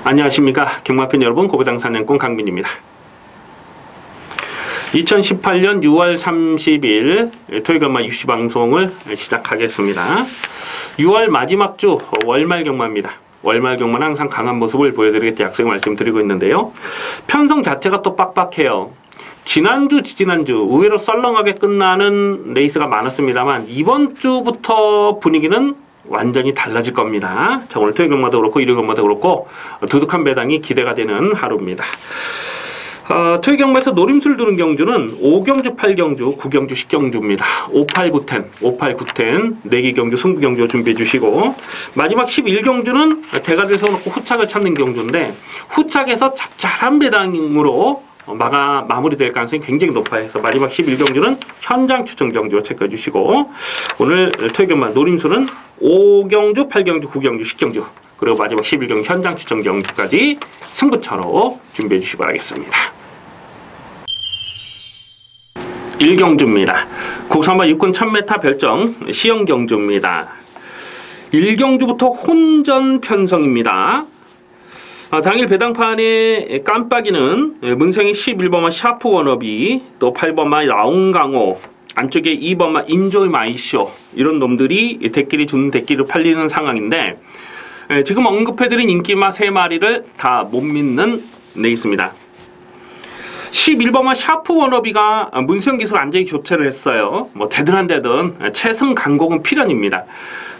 안녕하십니까 경마팬 여러분, 고배당 사냥꾼 강민입니다. 2018년 6월 30일 토요일경마 유시 방송을 시작하겠습니다. 6월 마지막 주 월말 경마입니다. 월말 경마는 항상 강한 모습을 보여드리겠다 약속의 말씀드리고 있는데요. 편성 자체가 또 빡빡해요. 지난주, 지지난주 의외로 썰렁하게 끝나는 레이스가 많았습니다만 이번 주부터 분위기는 완전히 달라질 겁니다. 자, 오늘 토요일 경마도 그렇고 일요일 경마도 그렇고 두둑한 배당이 기대가 되는 하루입니다. 토요일 경마에서 노림수를 두는 경주는 5경주, 8경주, 9경주, 10경주입니다. 5, 8, 9, 10, 5, 8, 9, 10 4개 경주, 승부 경주 준비해 주시고, 마지막 11경주는 대가리를 세워놓고 후착을 찾는 경주인데 후착에서 잡잘한 배당으로 마무리될 가능성이 굉장히 높아요. 그래서 마지막 11경주는 현장 추천 경주로 체크해 주시고, 오늘 토요일 경마 노림수는 5경주, 8경주, 9경주, 10경주 그리고 마지막 11경주 현장 추천 경주까지 승부처로 준비해 주시기 바라겠습니다. 1경주입니다. 국산마 육군 1000m 별정 시영경주입니다. 1경주부터 혼전 편성입니다. 당일 배당판의 깜빡이는 문성이 11번마 샤프 워너비, 또 8번마 라운강호, 안쪽에 2번마 인조이 마이쇼, 이런 놈들이 대끼리 주는 대끼리로 팔리는 상황인데, 지금 언급해드린 인기마 3마리를 다 못 믿는 레이스입니다. 11번마 샤프 워너비가 문수영 기술 안정히 교체를 했어요. 뭐 되든 최승 강곡은 필연입니다.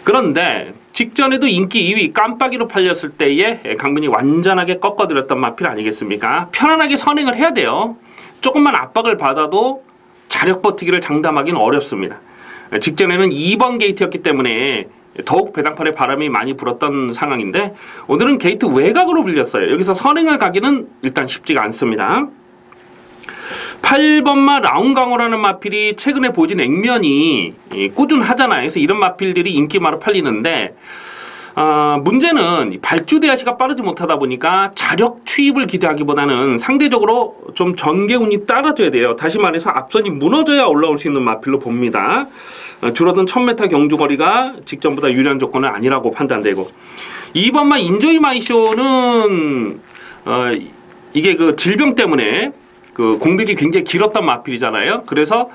그런데 직전에도 인기 2위 깜빡이로 팔렸을 때에 강민이 완전하게 꺾어드렸던 마필 아니겠습니까? 편안하게 선행을 해야 돼요. 조금만 압박을 받아도 자력 버티기를 장담하기는 어렵습니다. 직전에는 2번 게이트였기 때문에 더욱 배당판에 바람이 많이 불었던 상황인데, 오늘은 게이트 외곽으로 빌렸어요. 여기서 선행을 가기는 일단 쉽지가 않습니다. 8번마 라운강호라는 마필이 최근에 보여준 액면이 꾸준하잖아요. 그래서 이런 마필들이 인기마로 팔리는데, 문제는 발주대하시가 빠르지 못하다 보니까 자력 투입을 기대하기보다는 상대적으로 좀 전개운이 따라줘야 돼요. 다시 말해서 앞선이 무너져야 올라올 수 있는 마필로 봅니다. 줄어든 1000m 경주거리가 직전보다 유리한 조건은 아니라고 판단되고, 2번마 인조이 마이쇼는 이게 그 질병 때문에 그 공백이 굉장히 길었던 마필이잖아요. 그래서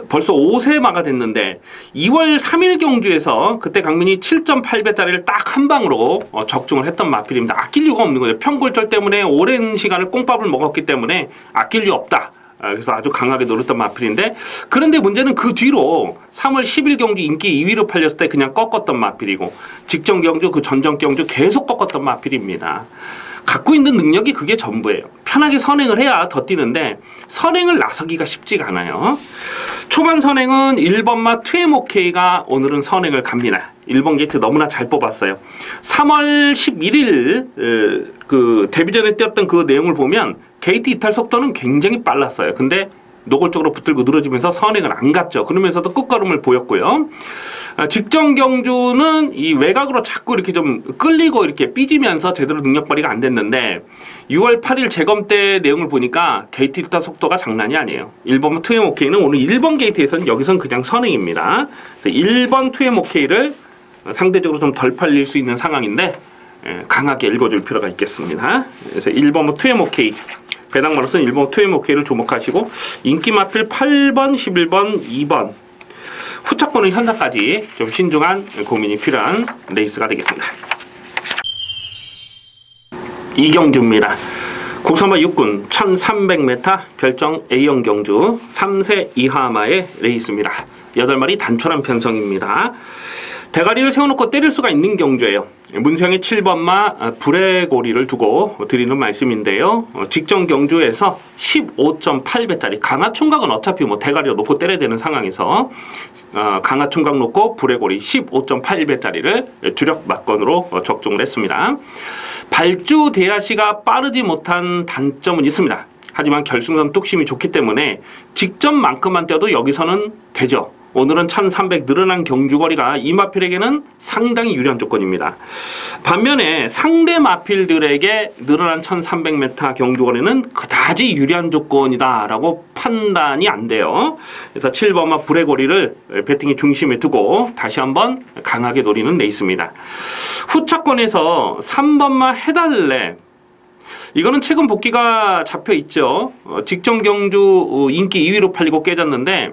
벌써 5세마가 됐는데 2월 3일 경주에서 그때 강민이 7.8배짜리를 딱 한 방으로 적중을 했던 마필입니다. 아낄 이유가 없는 거죠. 편골절 때문에 오랜 시간을 꽁밥을 먹었기 때문에 아낄 이유 없다. 그래서 아주 강하게 노렸던 마필인데, 그런데 문제는 그 뒤로 3월 10일 경주 인기 2위로 팔렸을 때 그냥 꺾었던 마필이고, 직전 경주 그 전전 경주 계속 꺾었던 마필입니다. 갖고 있는 능력이 그게 전부예요. 편하게 선행을 해야 더 뛰는데 선행을 나서기가 쉽지가 않아요. 초반 선행은 1번마 투에모케이가 오늘은 선행을 갑니다. 1번 게이트 너무나 잘 뽑았어요. 3월 11일 그 데뷔전에 뛰었던 그 내용을 보면 게이트 이탈 속도는 굉장히 빨랐어요. 근데 노골적으로 붙들고 늘어지면서 선행을 안 갔죠. 그러면서도 끝걸음을 보였고요. 직전 경주는 이 외곽으로 자꾸 이렇게 좀 끌리고 이렇게 삐지면서 제대로 능력 발휘가 안 됐는데, 6월 8일 재검 때 내용을 보니까 게이트 이탈 속도가 장난이 아니에요. 1번 투에모케이는 오늘 1번 게이트에서는 여기서는 그냥 선행입니다. 그래서 1번 투에모케이를 상대적으로 좀 덜 팔릴 수 있는 상황인데 강하게 읽어줄 필요가 있겠습니다. 그래서 1번 투에모케이 배당마로서는 1번 투에모케이를 주목하시고, 인기 마필 8번, 11번, 2번 후착권은 현장까지 좀 신중한 고민이 필요한 레이스가 되겠습니다. 2경주입니다. 국산마 육군 1300m 별정 A형 경주 3세 이하마의 레이스입니다. 8마리 단촐한 편성입니다. 대가리를 세워놓고 때릴 수가 있는 경주예요. 문성의 7번마 불의 고리를 두고 드리는 말씀인데요. 직전 경주에서 15.8배짜리 강화 총각은 어차피 뭐 대가리로 놓고 때려야 되는 상황에서 강화 총각 놓고 불의 고리 15.8배짜리를 주력 막건으로 적중을 했습니다. 발주 대하시가 빠르지 못한 단점은 있습니다. 하지만 결승선 뚝심이 좋기 때문에 직전만큼만 뛰어도 여기서는 되죠. 오늘은 1300 늘어난 경주거리가 이 마필에게는 상당히 유리한 조건입니다. 반면에 상대 마필들에게 늘어난 1300m 경주거리는 그다지 유리한 조건이다라고 판단이 안 돼요. 그래서 7번마 브레고리를 배팅의 중심에 두고 다시 한번 강하게 노리는 레이스입니다. 후차권에서 3번마 해달래, 이거는 최근 복귀가 잡혀 있죠. 직전 경주 인기 2위로 팔리고 깨졌는데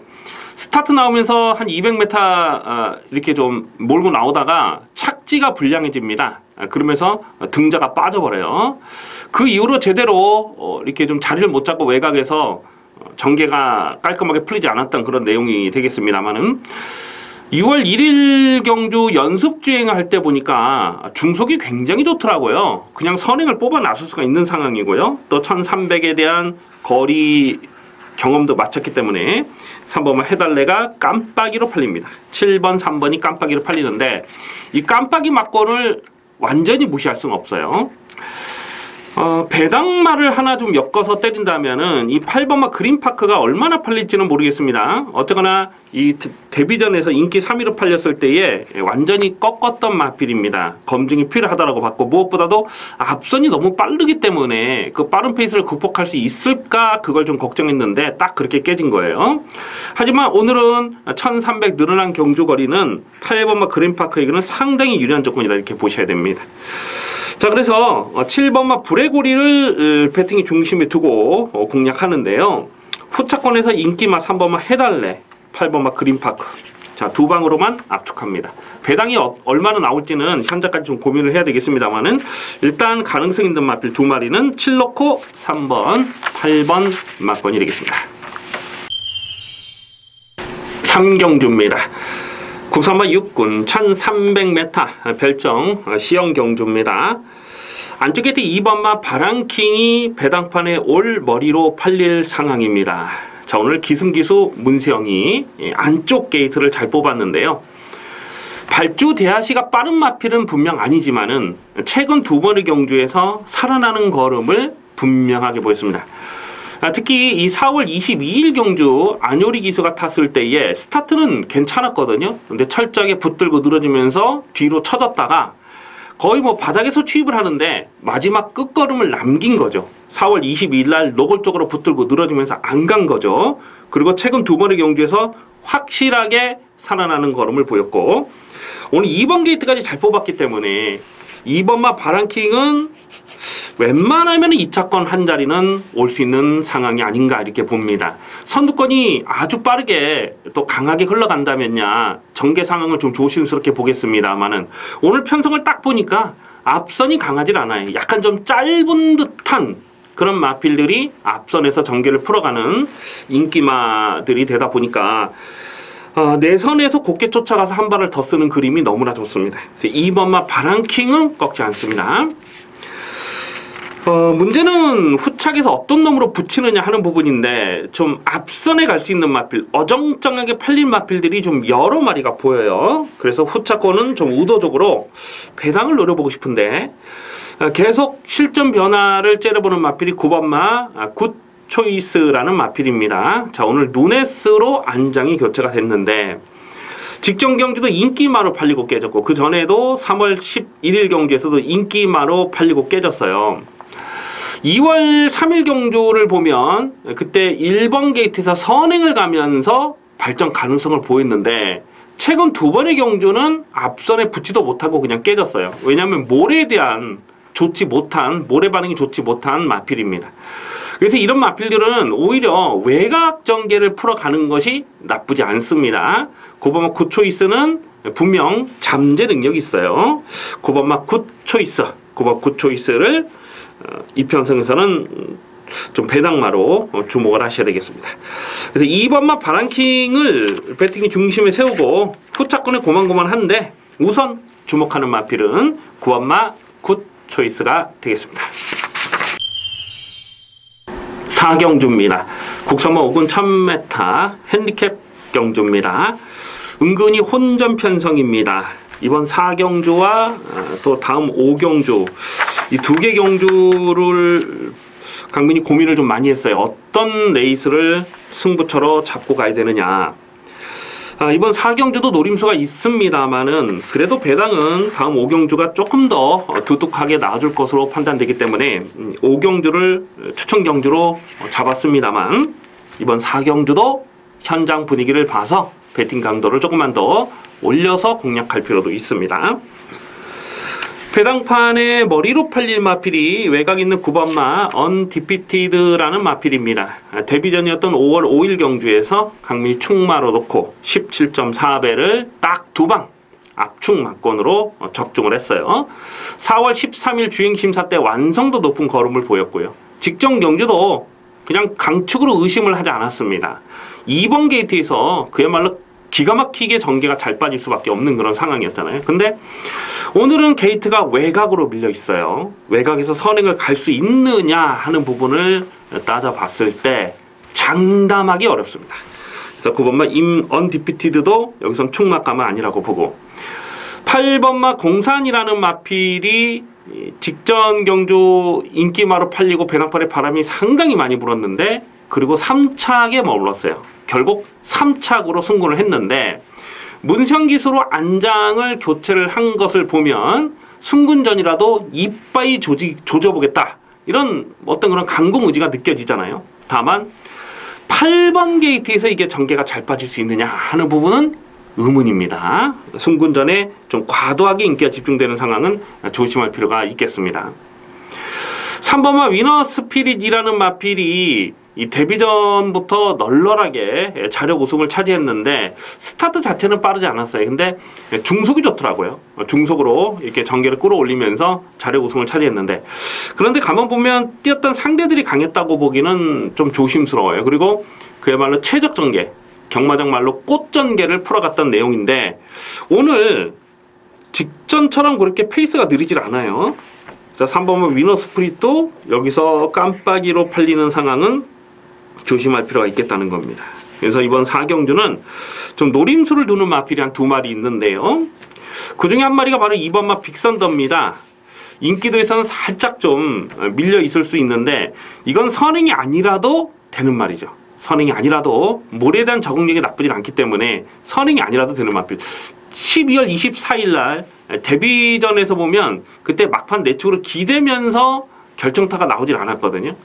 스타트 나오면서 한 200m 이렇게 좀 몰고 나오다가 착지가 불량해집니다. 그러면서 등자가 빠져버려요. 그 이후로 제대로 이렇게 좀 자리를 못 잡고 외곽에서 전개가 깔끔하게 풀리지 않았던 그런 내용이 되겠습니다만은 6월 1일 경주 연습 주행을 할 때 보니까 중속이 굉장히 좋더라고요. 그냥 선행을 뽑아 나설 수가 있는 상황이고요. 또 1300에 대한 거리 경험도 마쳤기 때문에 3번만 해달래가 깜빡이로 팔립니다. 7번, 3번이 깜빡이로 팔리는데 이 깜빡이 막권을 완전히 무시할 수는 없어요. 배당말을 하나 좀 엮어서 때린다면은 이 8번마 그린파크가 얼마나 팔릴지는 모르겠습니다. 어쨌거나 이 데뷔전에서 인기 3위로 팔렸을 때에 완전히 꺾었던 마필입니다. 검증이 필요하다라고 봤고, 무엇보다도 앞선이 너무 빠르기 때문에 그 빠른 페이스를 극복할 수 있을까 그걸 좀 걱정했는데 딱 그렇게 깨진 거예요. 하지만 오늘은 1300 늘어난 경주거리는 8번마 그린파크에게는 상당히 유리한 조건이다 이렇게 보셔야 됩니다. 자, 그래서 7번마 브레고리를 배팅의 중심에 두고 공략하는데요. 후차권에서 인기마 3번마 해달래, 8번마 그린파크, 자, 두 방으로만 압축합니다. 배당이 얼마나 나올지는 현재까지 좀 고민을 해야 되겠습니다만은 일단 가능성 있는 마필 두 마리는 7넣고 3번, 8번 막권이 되겠습니다. 3경주입니다. 국산마 6군 1300m 별정 시영경주입니다. 안쪽에 2번마 바람킹이 배당판에 올 머리로 팔릴 상황입니다. 자, 오늘 기승기수 문세영이 안쪽 게이트를 잘 뽑았는데요. 발주 대하시가 빠른 마필은 분명 아니지만은 최근 두 번의 경주에서 살아나는 걸음을 분명하게 보였습니다. 특히 이 4월 22일 경주 안효리 기수가 탔을 때에 스타트는 괜찮았거든요. 근데 철저하게 붙들고 늘어지면서 뒤로 쳐졌다가 거의 뭐 바닥에서 취입을 하는데 마지막 끝걸음을 남긴 거죠. 4월 22일 날 노골적으로 붙들고 늘어지면서 안 간 거죠. 그리고 최근 두 번의 경주에서 확실하게 살아나는 걸음을 보였고, 오늘 2번 게이트까지 잘 뽑았기 때문에 2번마 바람킹은 웬만하면 2차권 한 자리는 올 수 있는 상황이 아닌가 이렇게 봅니다. 선두권이 아주 빠르게 또 강하게 흘러간다면야 전개 상황을 좀 조심스럽게 보겠습니다만은 오늘 편성을 딱 보니까 앞선이 강하질 않아요. 약간 좀 짧은 듯한 그런 마필들이 앞선에서 전개를 풀어가는 인기마들이 되다 보니까 내선에서 곱게 쫓아가서 한 발을 더 쓰는 그림이 너무나 좋습니다. 2번마 바람킹은 꺾지 않습니다. 문제는 후착에서 어떤 놈으로 붙이느냐 하는 부분인데 좀 앞선에 갈 수 있는 마필, 어정쩡하게 팔린 마필들이 좀 여러 마리가 보여요. 그래서 후착권은 좀 의도적으로 배당을 노려보고 싶은데 계속 실전 변화를 째려보는 마필이 9번마 굿초이스라는 마필입니다. 자, 오늘 누네스로 안장이 교체가 됐는데 직전 경주도 인기마로 팔리고 깨졌고 그 전에도 3월 11일 경주에서도 인기마로 팔리고 깨졌어요. 2월 3일 경주를 보면 그때 1번 게이트에서 선행을 가면서 발전 가능성을 보였는데 최근 두 번의 경주는 앞선에 붙지도 못하고 그냥 깨졌어요. 왜냐하면 모래에 대한 모래 반응이 좋지 못한 마필입니다. 그래서 이런 마필들은 오히려 외곽 전개를 풀어가는 것이 나쁘지 않습니다. 9번마 굿초이스는 분명 잠재 능력이 있어요. 9번마 굿초이스를 이 편성에서는 좀 배당마로 주목을 하셔야 되겠습니다. 그래서 2번마 바람킹을 배팅의 중심에 세우고 후차권에 고만고만한데 우선 주목하는 마필은 9번마 굿초이스가 되겠습니다. 4경주입니다. 국산마 5군 1000m 핸디캡 경주입니다. 은근히 혼전 편성입니다. 이번 4경주와 또 다음 5경주 이 두 개 경주를 강민이 고민을 좀 많이 했어요. 어떤 레이스를 승부처로 잡고 가야 되느냐. 이번 4경주도 노림수가 있습니다만은 그래도 배당은 다음 5경주가 조금 더 두둑하게 나아줄 것으로 판단되기 때문에 5경주를 추천 경주로 잡았습니다만 이번 4경주도 현장 분위기를 봐서 배팅 강도를 조금만 더 올려서 공략할 필요도 있습니다. 배당판에 머리로 팔릴 마필이 외곽 있는 9번마 언디피티드라는 마필입니다. 데뷔전이었던 5월 5일 경주에서 강민이 축마로 놓고 17.4배를 딱 2방 압축 막권으로 적중을 했어요. 4월 13일 주행심사 때 완성도 높은 걸음을 보였고요. 직전 경주도 그냥 강축으로 의심을 하지 않았습니다. 2번 게이트에서 그야말로 기가 막히게 전개가 잘 빠질 수밖에 없는 그런 상황이었잖아요. 근데 오늘은 게이트가 외곽으로 밀려 있어요. 외곽에서 선행을 갈 수 있느냐 하는 부분을 따져봤을 때 장담하기 어렵습니다. 그래서 9번마 언디피티드도 여기선 축막감은 아니라고 보고 8번마 공산이라는 마필이 직전 경주 인기마로 팔리고 배당판에 바람이 상당히 많이 불었는데 그리고 3착에 머물렀어요. 결국 3착으로 승부를 했는데 문성기수로 안장을 교체를 한 것을 보면 승군전이라도 이빠이 조져보겠다 이런 어떤 그런 강공 의지가 느껴지잖아요. 다만 8번 게이트에서 이게 전개가 잘 빠질 수 있느냐 하는 부분은 의문입니다. 승군전에 좀 과도하게 인기가 집중되는 상황은 조심할 필요가 있겠습니다. 3번마 위너 스피릿이라는 마필이 이 데뷔전부터 널널하게 자력 우승을 차지했는데 스타트 자체는 빠르지 않았어요. 근데 중속이 좋더라고요. 중속으로 이렇게 전개를 끌어올리면서 자력 우승을 차지했는데 그런데 가만 보면 뛰었던 상대들이 강했다고 보기는 좀 조심스러워요. 그리고 그야말로 최적 전개, 경마장 말로 꽃 전개를 풀어갔던 내용인데 오늘 직전처럼 그렇게 페이스가 느리질 않아요. 자, 3번은 위너 스프릿도 여기서 깜빡이로 팔리는 상황은 조심할 필요가 있겠다는 겁니다. 그래서 이번 4경주는 좀 노림수를 두는 마필이 한 2마리 있는데요. 그 중에 한 마리가 바로 2번마 빅선더입니다. 인기도에서는 살짝 좀 밀려 있을 수 있는데 이건 선행이 아니라도 되는 말이죠. 선행이 아니라도 몰에 대한 적응력이 나쁘진 않기 때문에 선행이 아니라도 되는 마필. 12월 24일 날 데뷔전에서 보면 그때 막판 내축으로 기대면서 결정타가 나오질 않았거든요.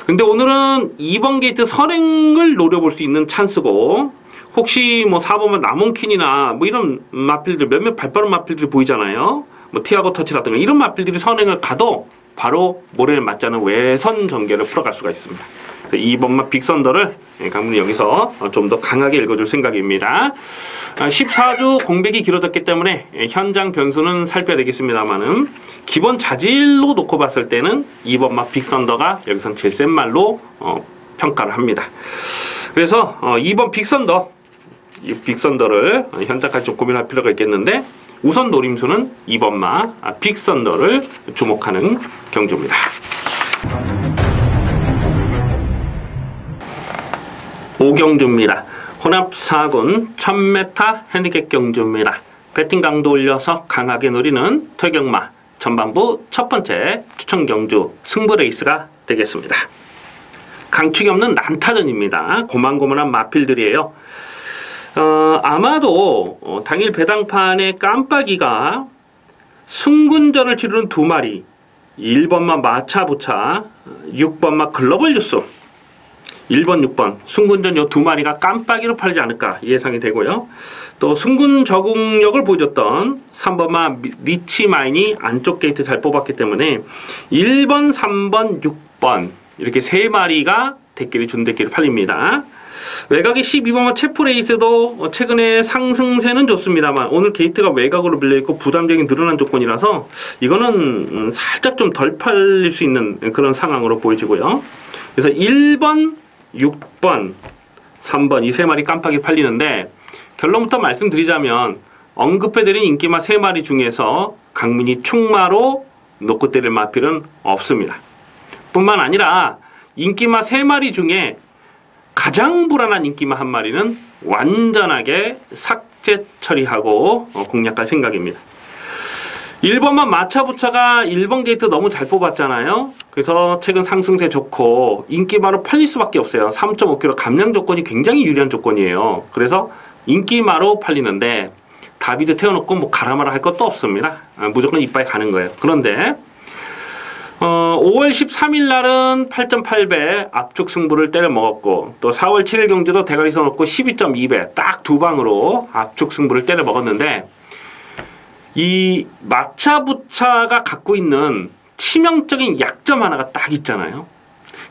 근데 오늘은 2번 게이트 선행을 노려볼 수 있는 찬스고 혹시 뭐 4번만 나몬킨이나 뭐 이런 마필들 몇몇 발빠른 마필들이 보이잖아요. 뭐 티아고 터치라든가 이런 마필들이 선행을 가도 바로 모래를 맞지 않은 외선 전개를 풀어갈 수가 있습니다. 2번마 빅선더를 강문이 여기서 좀 더 강하게 읽어줄 생각입니다. 14주 공백이 길어졌기 때문에 현장 변수는 살펴야 되겠습니다만은 기본 자질로 놓고 봤을 때는 2번마 빅선더가 여기선 제일 센 말로 평가를 합니다. 그래서 2번 빅선더, 이 빅선더를 현장까지 좀 고민할 필요가 있겠는데 우선 노림수는 2번마 빅선더를 주목하는 경주입니다. 오경주입니다. 혼합 4군 1000m 핸디캡 경주입니다. 배팅 강도 올려서 강하게 노리는 퇴경마 전반부 첫 번째 추천 경주 승부 레이스가 되겠습니다. 강축이 없는 난타전입니다. 고만고만한 마필들이에요. 아마도 당일 배당판의 깜빡이가 승군전을 치르는 2마리 1번마 마차부차 6번마 글로벌 뉴스 1번, 6번 승군전 요 2마리가 깜빡이로 팔지 않을까 예상이 되고요. 또 승군 적응력을 보여줬던 3번마 리치마인이 안쪽 게이트 잘 뽑았기 때문에 1번, 3번, 6번 이렇게 3마리가 대끼리 준대끼리 팔립니다. 외곽의 12번마 체프레이스도 최근에 상승세는 좋습니다만 오늘 게이트가 외곽으로 밀려있고 부담적인 늘어난 조건이라서 이거는 살짝 좀 덜 팔릴 수 있는 그런 상황으로 보여지고요. 그래서 1번, 6번, 3번 이 3마리 깜빡이 팔리는데 결론부터 말씀드리자면 언급해드린 인기마 3마리 중에서 강민이 축마로 놓고 때릴 마필은 없습니다. 뿐만 아니라 인기마 3마리 중에 가장 불안한 인기마 1마리는 완전하게 삭제 처리하고 공략할 생각입니다. 1번만 마차부차가 1번 게이트 너무 잘 뽑았잖아요. 그래서 최근 상승세 좋고 인기 바로 팔릴 수밖에 없어요. 3.5km 감량 조건이 굉장히 유리한 조건이에요. 그래서 인기마로 팔리는데 다비드 태워놓고 뭐 가라마라 할 것도 없습니다. 무조건 이빠이 가는 거예요. 그런데 5월 13일 날은 8.8배 압축 승부를 때려 먹었고, 또 4월 7일 경주도 대가리 서놓고 12.2배 딱 두 방으로 압축 승부를 때려 먹었는데, 이 마차부차가 갖고 있는 치명적인 약점 하나가 딱 있잖아요.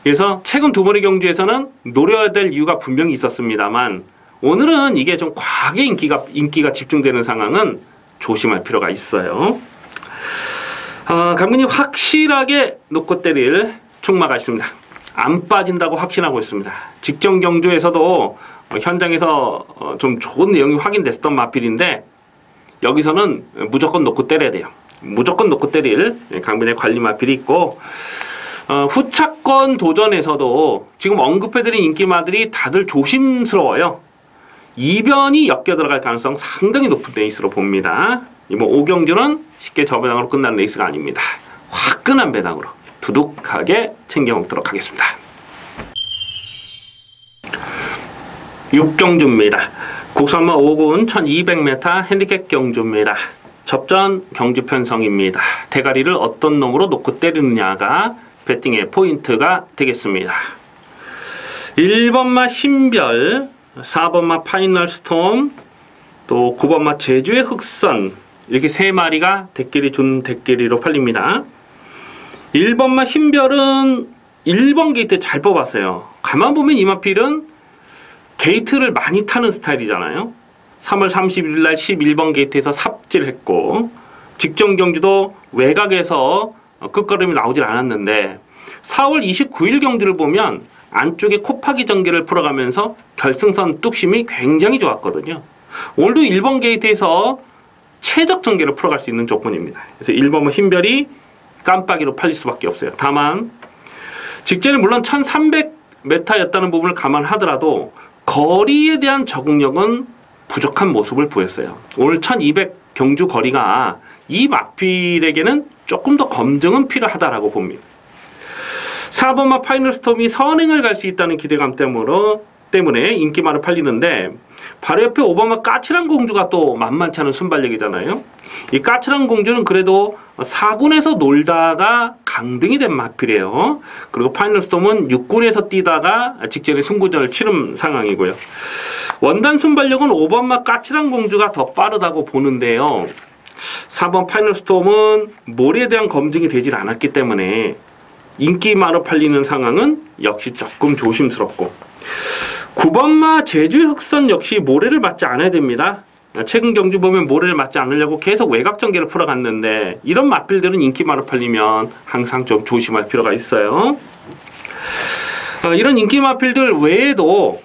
그래서 최근 두 번의 경주에서는 노려야 될 이유가 분명히 있었습니다만, 오늘은 이게 좀 과하게 인기가 집중되는 상황은 조심할 필요가 있어요. 강민이 확실하게 놓고 때릴 충마가 있습니다. 안 빠진다고 확신하고 있습니다. 직전 경주에서도 현장에서 좀 좋은 내용이 확인됐던 마필인데, 여기서는 무조건 놓고 때려야 돼요. 무조건 놓고 때릴 강민의 관리 마필이 있고, 후차권 도전에서도 지금 언급해드린 인기마들이 다들 조심스러워요. 이변이 엮여 들어갈 가능성 상당히 높은 레이스로 봅니다. 이번 5경주는 쉽게 저배당으로 끝나는 레이스가 아닙니다. 화끈한 배당으로 두둑하게 챙겨 먹도록 하겠습니다. 6경주입니다. 국산마 5군 1200m 핸디캡 경주입니다. 접전 경주 편성입니다. 대가리를 어떤 놈으로 놓고 때리느냐가 배팅의 포인트가 되겠습니다. 1번마 힘별, 4번마 파이널 스톰, 또 9번마 제주의 흑선, 이렇게 세 마리가 대끼리 준 대끼리로 팔립니다. 1번마 힘별은 1번 게이트 잘 뽑았어요. 가만 보면 이 마필은 게이트를 많이 타는 스타일이잖아요. 3월 31일 날 11번 게이트에서 삽질했고, 직전 경주도 외곽에서 끝걸음이 나오질 않았는데, 4월 29일 경주를 보면 안쪽에 코파기 전개를 풀어가면서 결승선 뚝심이 굉장히 좋았거든요. 오늘도 1번 게이트에서 최적 전개를 풀어갈 수 있는 조건입니다. 그래서 1번은 힘별이 깜빡이로 팔릴 수밖에 없어요. 다만 직전에 물론 1300m였다는 부분을 감안하더라도 거리에 대한 적응력은 부족한 모습을 보였어요. 오늘 1200 경주 거리가 이 마필에게는 조금 더 검증은 필요하다라고 봅니다. 4번마 파이널 스톰이 선행을 갈 수 있다는 기대감 때문에 인기마를 팔리는데, 바로 옆에 5번마 까칠한 공주가 또 만만치 않은 순발력이잖아요. 이 까칠한 공주는 그래도 4군에서 놀다가 강등이 된 마필이에요. 그리고 파이널 스톰은 6군에서 뛰다가 직전에 승부전을 치른 상황이고요. 원단 순발력은 5번마 까칠한 공주가 더 빠르다고 보는데요. 4번 파이널 스톰은 모래에 대한 검증이 되질 않았기 때문에 인기마로 팔리는 상황은 역시 조금 조심스럽고, 9번마 제주의 흑선 역시 모래를 맞지 않아야 됩니다. 최근 경주 보면 모래를 맞지 않으려고 계속 외곽 전개를 풀어갔는데, 이런 마필들은 인기마로 팔리면 항상 좀 조심할 필요가 있어요. 이런 인기 마필들 외에도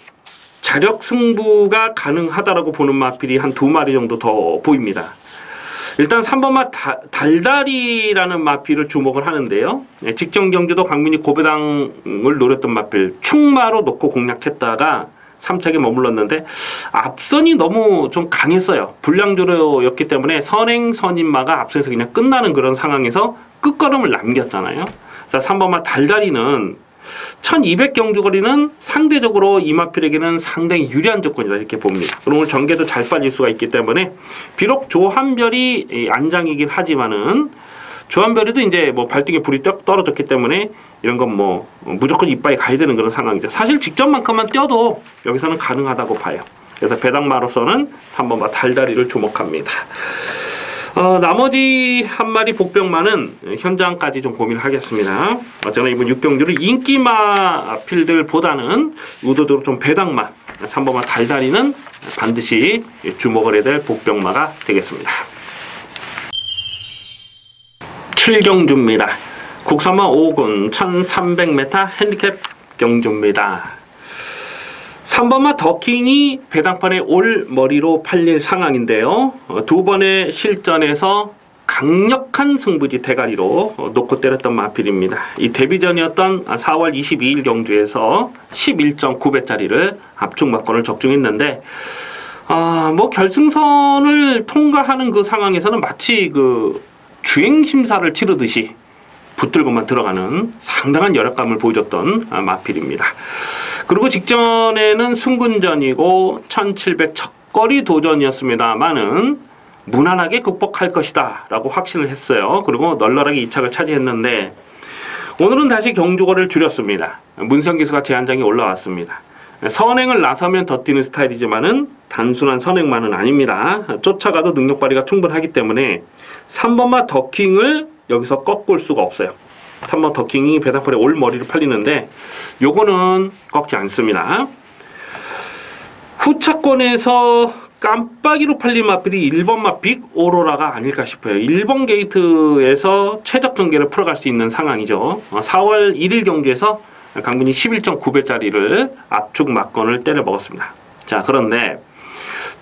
자력 승부가 가능하다라고 보는 마필이 한 2마리 정도 더 보입니다. 일단 3번마 달달이라는 마필을 주목을 하는데요. 직전 경주도 강민이 고배당을 노렸던 마필 충마로 놓고 공략했다가 3착에 머물렀는데, 앞선이 너무 좀 강했어요. 불량조로였기 때문에 선행 선임마가 앞선에서 그냥 끝나는 그런 상황에서 끝걸음을 남겼잖아요. 그래서 3번마 달달이는 1200 경주거리는 상대적으로 이 마필에게는 상당히 유리한 조건이다 이렇게 봅니다. 그럼 오늘 전개도 잘 빠질 수가 있기 때문에, 비록 조한별이 안장이긴 하지만은 조한별이도 이제 뭐 발등에 불이 떨어졌기 때문에 이런 건 뭐 무조건 이빠이 가야 되는 그런 상황이죠. 사실 직전만큼만 뛰어도 여기서는 가능하다고 봐요. 그래서 배당마로서는 3번마 달달이를 주목합니다. 나머지 한 마리 복병마는 현장까지 좀 고민을 하겠습니다. 어쩌나 이번 6경주를 인기마 필들보다는 의도적으로 좀 배당마, 3번마 달달이는 반드시 주목을 해야 될 복병마가 되겠습니다. 7경주입니다. 국산마 5군 1300m 핸디캡 경주입니다. 3번마 더킹이 배당판에 올 머리로 팔릴 상황인데요. 두 번의 실전에서 강력한 승부지 대가리로 놓고 때렸던 마필입니다. 이 데뷔전이었던 4월 22일 경주에서 11.9배짜리를 압축막건을 적중했는데, 뭐 결승선을 통과하는 그 상황에서는 마치 그 주행심사를 치르듯이 붙들고만 들어가는 상당한 열악감을 보여줬던 마필입니다. 그리고 직전에는 순군전이고 1700 첫 막거리 도전이었습니다만은 무난하게 극복할 것이다 라고 확신을 했어요. 그리고 널널하게 2착을 차지했는데 오늘은 다시 경주거리를 줄였습니다. 문성 기수가 제한장에 올라왔습니다. 선행을 나서면 더 뛰는 스타일이지만은 단순한 선행만은 아닙니다. 쫓아가도 능력 발휘가 충분하기 때문에 3번마 더킹을 여기서 꺾을 수가 없어요. 3번 더킹이 배당팔에 올 머리를 팔리는데 요거는 꺾지 않습니다. 후차권에서 깜빡이로 팔린 마필이 1번마 빅 오로라가 아닐까 싶어요. 1번 게이트에서 최적 전개를 풀어갈 수 있는 상황이죠. 4월 1일 경주에서 강분이 11.9배짜리를 압축 막건을 때려 먹었습니다. 자, 그런데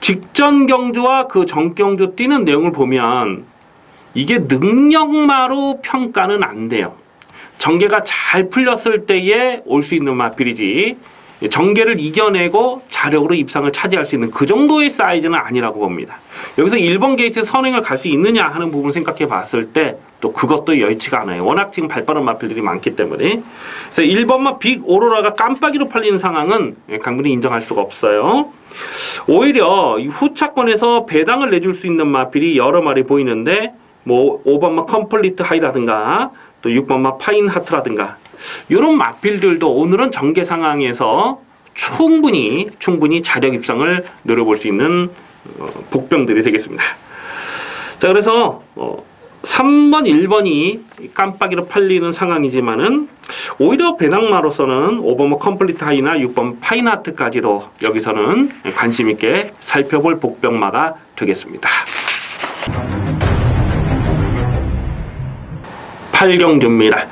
직전 경주와 그 전 경주 뛰는 내용을 보면 이게 능력마로 평가는 안 돼요. 전개가 잘 풀렸을 때에 올 수 있는 마필이지 전개를 이겨내고 자력으로 입상을 차지할 수 있는 그 정도의 사이즈는 아니라고 봅니다. 여기서 1번 게이트 선행을 갈 수 있느냐 하는 부분을 생각해 봤을 때 또 그것도 여의치가 않아요. 워낙 지금 발빠른 마필들이 많기 때문에. 그래서 1번마 빅 오로라가 깜빡이로 팔리는 상황은 강분이 인정할 수가 없어요. 오히려 이 후차권에서 배당을 내줄 수 있는 마필이 여러 마리 보이는데 뭐 5번마 컴플리트 하이라든가 또 6번마 파인 하트라든가 이런 마필들도 오늘은 전개 상황에서 충분히 자력 입상을 노려볼 수 있는 복병들이 되겠습니다. 자, 그래서 3번, 1번이 깜빡이로 팔리는 상황이지만은 오히려 배낭마로서는 5번 컴플리트 하이나 6번 파인하트까지도 여기서는 관심 있게 살펴볼 복병마가 되겠습니다. 8경주입니다.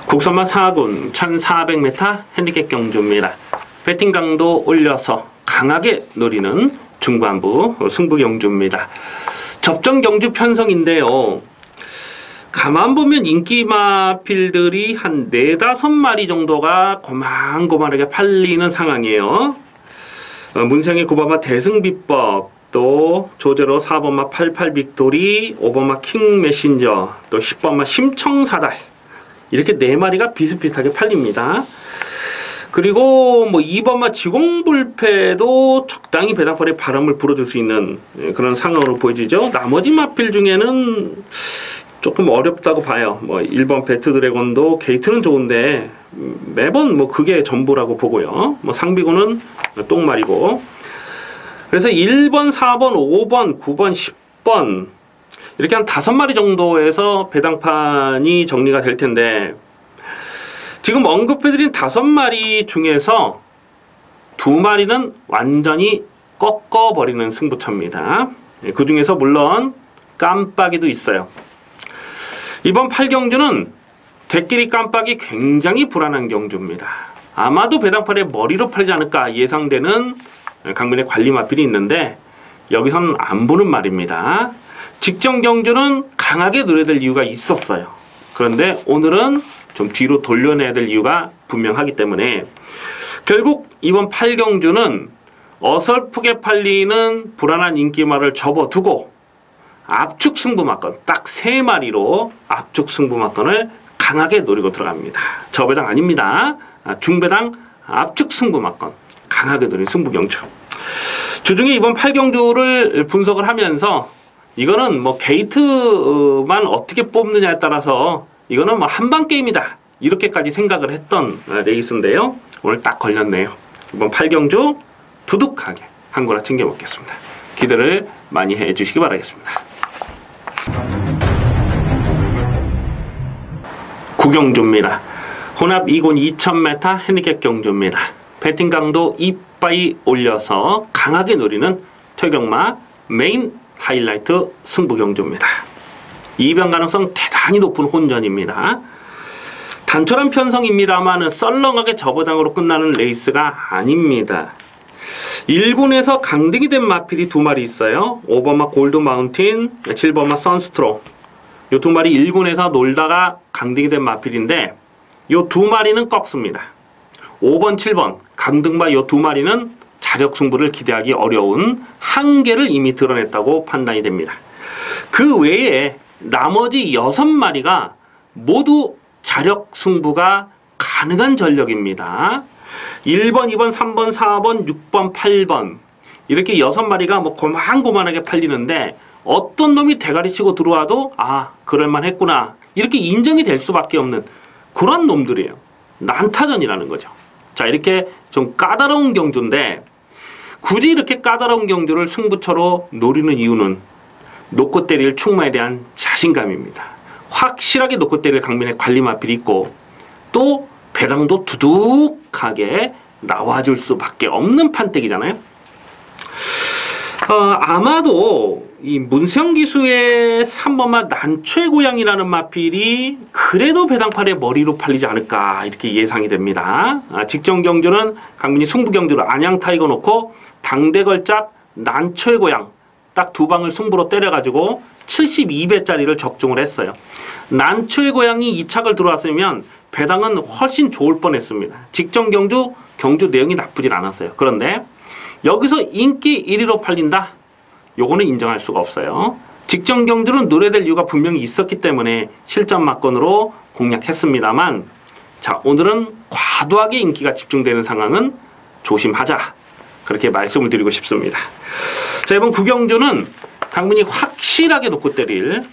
국선마 4군 1400m 핸디캡 경주입니다. 배팅 강도 올려서 강하게 노리는 중반부 승부 경주입니다. 접전 경주 편성인데요. 가만 보면 인기 마필들이 한 4-5마리 정도가 고만고만하게 팔리는 상황이에요. 문생의 9번마 대승비법, 또 조제로 4번마 88 빅토리, 5번마 킹 메신저, 또 10번마 심청사달 이렇게 4마리가 비슷비슷하게 팔립니다. 그리고 뭐 2번마 지공불패도 적당히 배당팔에 바람을 불어줄 수 있는 그런 상황으로 보여지죠. 나머지 마필 중에는 조금 어렵다고 봐요. 뭐 1번 배트드래곤도 게이트는 좋은데 매번 뭐 그게 전부라고 보고요. 뭐 상비고는 똥말이고. 그래서 1번, 4번, 5번, 9번, 10번 이렇게 한 5마리 정도에서 배당판이 정리가 될 텐데 지금 언급해드린 5마리 중에서 2마리는 완전히 꺾어버리는 승부처입니다. 그 중에서 물론 깜빡이도 있어요. 이번 8경주는 대끼리 깜빡이 굉장히 불안한 경주입니다. 아마도 배당팔에 머리로 팔지 않을까 예상되는 강민의 관리 마필이 있는데 여기선 안 보는 말입니다. 직전 경주는 강하게 노려야 될 이유가 있었어요. 그런데 오늘은 좀 뒤로 돌려내야 될 이유가 분명하기 때문에 결국 이번 8경주는 어설프게 팔리는 불안한 인기말을 접어두고 압축 승부막건 딱 3마리로 압축 승부막건을 강하게 노리고 들어갑니다. 저배당 아닙니다. 중배당 압축 승부막건 강하게 노린 승부경주. 주중에 이번 8경주를 분석을 하면서 이거는 뭐 게이트만 어떻게 뽑느냐에 따라서 이거는 뭐 한방 게임이다 이렇게까지 생각을 했던 레이스인데요. 오늘 딱 걸렸네요. 이번 8경주 두둑하게 한 거라 챙겨 먹겠습니다. 기대를 많이 해주시기 바라겠습니다. 9경주입니다. 혼합 2군 2000m 핸디캡 경주입니다. 배팅 강도 이빠이 올려서 강하게 노리는 최경마 메인 하이라이트 승부 경주입니다. 이변 가능성 대단히 높은 혼전입니다. 단촐한 편성입니다만 썰렁하게 저버당으로 끝나는 레이스가 아닙니다. 1군에서 강등이 된 마필이 2마리 있어요. 5번마 골드 마운틴, 7번마 선스트롬. 이 2마리 1군에서 놀다가 강등이 된 마필인데 이 2마리는 꺾습니다. 5번, 7번 강등마 이 2마리는 자력 승부를 기대하기 어려운 한계를 이미 드러냈다고 판단이 됩니다. 그 외에 나머지 6마리가 모두 자력 승부가 가능한 전력입니다. 1번, 2번, 3번, 4번, 6번, 8번 이렇게 6마리가 뭐 고만고만하게 팔리는데 어떤 놈이 대가리 치고 들어와도 아 그럴만 했구나 이렇게 인정이 될 수밖에 없는 그런 놈들이에요. 난타전이라는 거죠. 자, 이렇게 좀 까다로운 경주인데 굳이 이렇게 까다로운 경주를 승부처로 노리는 이유는 놓고 때릴 충마에 대한 자신감입니다. 확실하게 놓고 때릴 강민의 관리 마필이 있고 또 배당도 두둑하게 나와줄 수밖에 없는 판때기잖아요. 아마도 이 문세영 기수의 3번마 난초의 고향이라는 마필이 그래도 배당팔의 머리로 팔리지 않을까 이렇게 예상이 됩니다. 직전 경주는 강민이 승부 경주로 안양 타이거 놓고 당대 걸작 난초의 고향 딱 2방을 승부로 때려가지고 72배짜리를 적중을 했어요. 난초의 고향이 2착을 들어왔으면 배당은 훨씬 좋을 뻔했습니다. 직전 경주 내용이 나쁘진 않았어요. 그런데 여기서 인기 1위로 팔린다? 요거는 인정할 수가 없어요. 직전 경주는 노래될 이유가 분명히 있었기 때문에 실전 막건으로 공략했습니다만 자, 오늘은 과도하게 인기가 집중되는 상황은 조심하자. 그렇게 말씀을 드리고 싶습니다. 자, 이번 구경주는 강민이 확실하게 놓고 때릴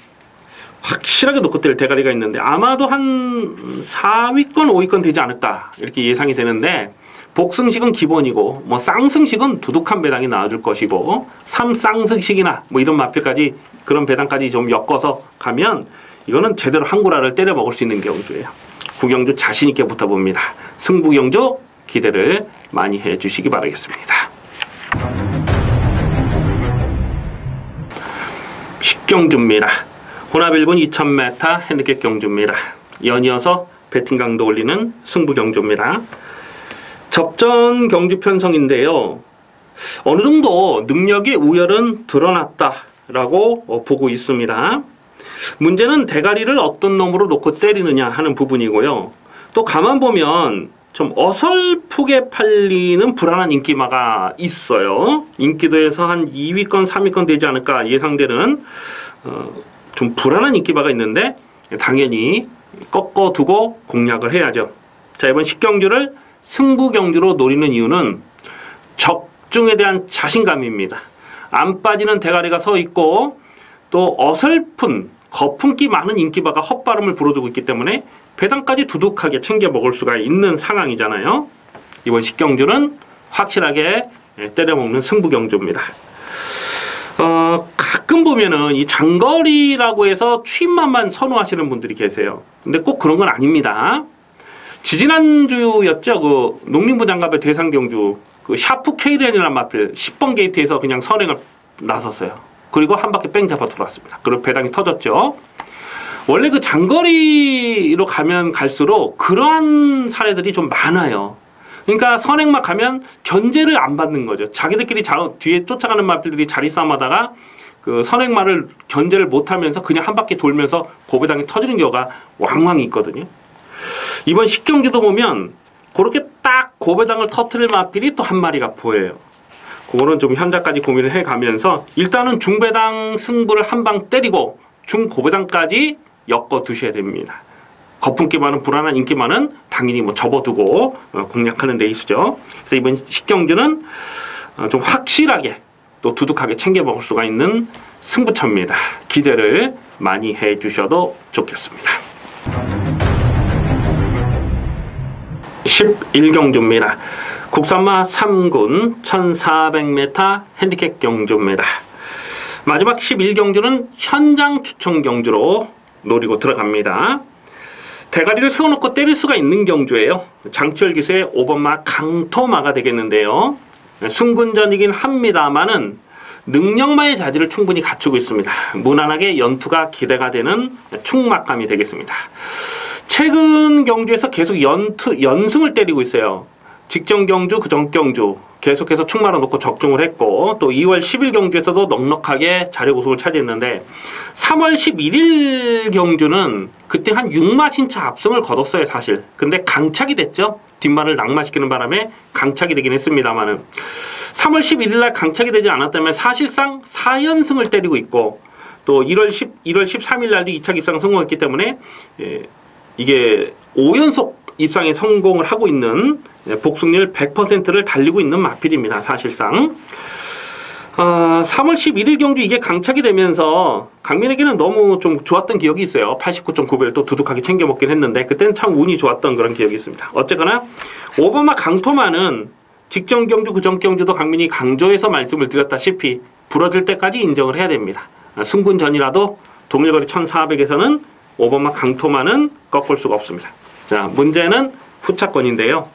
대가리가 있는데 아마도 한 4위권 5위권 되지 않을까 이렇게 예상이 되는데 복승식은 기본이고 뭐 쌍승식은 두둑한 배당이 나와줄 것이고 3쌍승식이나 뭐 이런 마필까지 그런 배당까지 좀 엮어서 가면 이거는 제대로 한구라를 때려 먹을 수 있는 경주예요. 구경주 자신 있게 붙어봅니다. 승부경주 기대를 많이 해주시기 바라겠습니다. 식경주입니다. 혼합 1군 2000m 핸디캡 경주입니다. 연이어서 배팅 강도 올리는 승부 경주입니다. 접전 경주 편성인데요. 어느 정도 능력의 우열은 드러났다라고 보고 있습니다. 문제는 대가리를 어떤 놈으로 놓고 때리느냐 하는 부분이고요. 또 가만 보면 좀 어설프게 팔리는 불안한 인기마가 있어요. 인기도에서 한 2위권, 3위권 되지 않을까 예상되는 좀 불안한 인기마가 있는데 당연히 꺾어두고 공략을 해야죠. 자, 이번 식경주를 승부경주로 노리는 이유는 적중에 대한 자신감입니다. 안 빠지는 대가리가 서 있고 또 어설픈 거품기 많은 인기바가 헛발음을 불어주고 있기 때문에 배당까지 두둑하게 챙겨 먹을 수가 있는 상황이잖아요. 이번 식경주는 확실하게 때려먹는 승부경주입니다. 가끔 보면은 이 장거리라고 해서 추임만만 선호하시는 분들이 계세요. 근데 꼭 그런 건 아닙니다. 지지난주였죠. 그 농림부 장갑의 대상경주 그 샤프 K렌이라는 마필 10번 게이트에서 그냥 선행을 나섰어요. 그리고 한 바퀴 뺑 잡아 돌아왔습니다. 그리고 배당이 터졌죠. 원래 그 장거리로 가면 갈수록 그러한 사례들이 좀 많아요. 그러니까 선행만 가면 견제를 안 받는 거죠. 자기들끼리 뒤에 쫓아가는 마필들이 자리 싸움하다가 그 선행마를 견제를 못하면서 그냥 한 바퀴 돌면서 고배당이 터지는 경우가 왕왕 있거든요. 이번 식경주도 보면 그렇게 딱 고배당을 터트릴 마필이 또 한 마리가 보여요. 그거는 좀 현재까지 고민을 해가면서 일단은 중배당 승부를 한 방 때리고 중고배당까지 엮어 두셔야 됩니다. 거품기 많은 불안한 인기 많은 당연히 뭐 접어두고 공략하는 레이스죠. 그래서 이번 식경주는 좀 확실하게 또 두둑하게 챙겨 먹을 수가 있는 승부처입니다. 기대를 많이 해주셔도 좋겠습니다. 11경주입니다. 국산마 3군 1400m 핸디캡 경주입니다. 마지막 11경주는 현장 추천 경주로 노리고 들어갑니다. 대가리를 세워놓고 때릴 수가 있는 경주예요. 장치열 기수의 5번마 강토마가 되겠는데요. 순군전이긴 합니다만은 능력마의 자질을 충분히 갖추고 있습니다. 무난하게 연투가 기대가 되는 충막감이 되겠습니다. 최근 경주에서 계속 연승을 때리고 있어요. 직전 경주, 그전 경주 계속해서 충마로 놓고 적중을 했고 또 2월 10일 경주에서도 넉넉하게 자력 우승을 차지했는데 3월 11일 경주는 그때 한 6마 신차 압승을 거뒀어요 사실. 근데 강착이 됐죠. 뒷말을 낙마시키는 바람에 강착이 되긴 했습니다만은 3월 11일 날 강착이 되지 않았다면 사실상 4연승을 때리고 있고 또 1월 13일 날도 2차 입상 성공했기 때문에 이게 5연속 입상에 성공을 하고 있는 복승률 100%를 달리고 있는 마필입니다. 사실상. 3월 11일 경주 이게 강착이 되면서 강민에게는 너무 좀 좋았던 기억이 있어요. 89.9배를 또 두둑하게 챙겨 먹긴 했는데 그때는 참 운이 좋았던 그런 기억이 있습니다. 어쨌거나 오버마 강토마는 직전 경주 그전 경주도 강민이 강조해서 말씀을 드렸다시피 부러질 때까지 인정을 해야 됩니다. 승군 전이라도 동일거리 1400에서는 오버마 강토마는 꺾을 수가 없습니다. 자, 문제는 후차권인데요.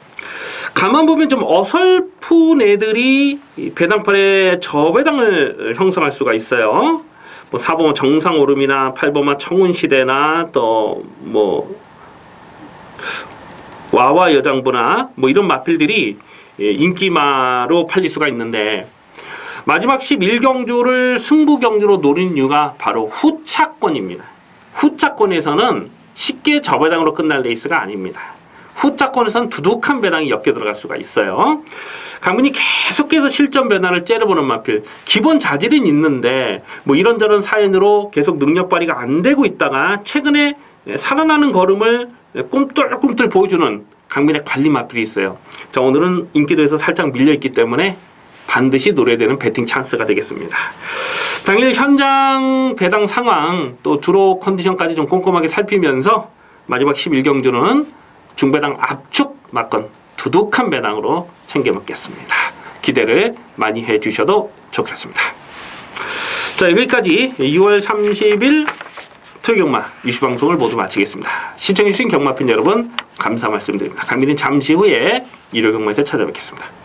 가만 보면 좀 어설픈 애들이 배당팔에 저배당을 형성할 수가 있어요. 뭐 4번마 정상오름이나 8번마 청운시대나 또 뭐 와와 여장부나 뭐 이런 마필들이 인기마로 팔릴 수가 있는데 마지막 11경주를 승부경주로 노린 이유가 바로 후차권입니다. 후차권에서는 쉽게 저배당으로 끝날 레이스가 아닙니다. 후차권에서는 두둑한 배당이 엮여 들어갈 수가 있어요. 강민이 계속해서 실전 변화를 째려보는 마필. 기본 자질은 있는데 뭐 이런저런 사연으로 계속 능력 발휘가 안 되고 있다가 최근에 살아나는 걸음을 꿈틀꿈틀 보여주는 강민의 관리 마필이 있어요. 자, 오늘은 인기도에서 살짝 밀려있기 때문에 반드시 노려야 되는 배팅 찬스가 되겠습니다. 당일 현장 배당 상황 또 주로 컨디션까지 좀 꼼꼼하게 살피면서 마지막 11경주는 중배당 압축 막건 두둑한 배당으로 챙겨 먹겠습니다. 기대를 많이 해주셔도 좋겠습니다. 자, 여기까지 2월 30일 토요경마 유시방송을 모두 마치겠습니다. 시청해주신 경마팬 여러분 감사 말씀드립니다. 강민은 잠시 후에 일요경마에서 찾아뵙겠습니다.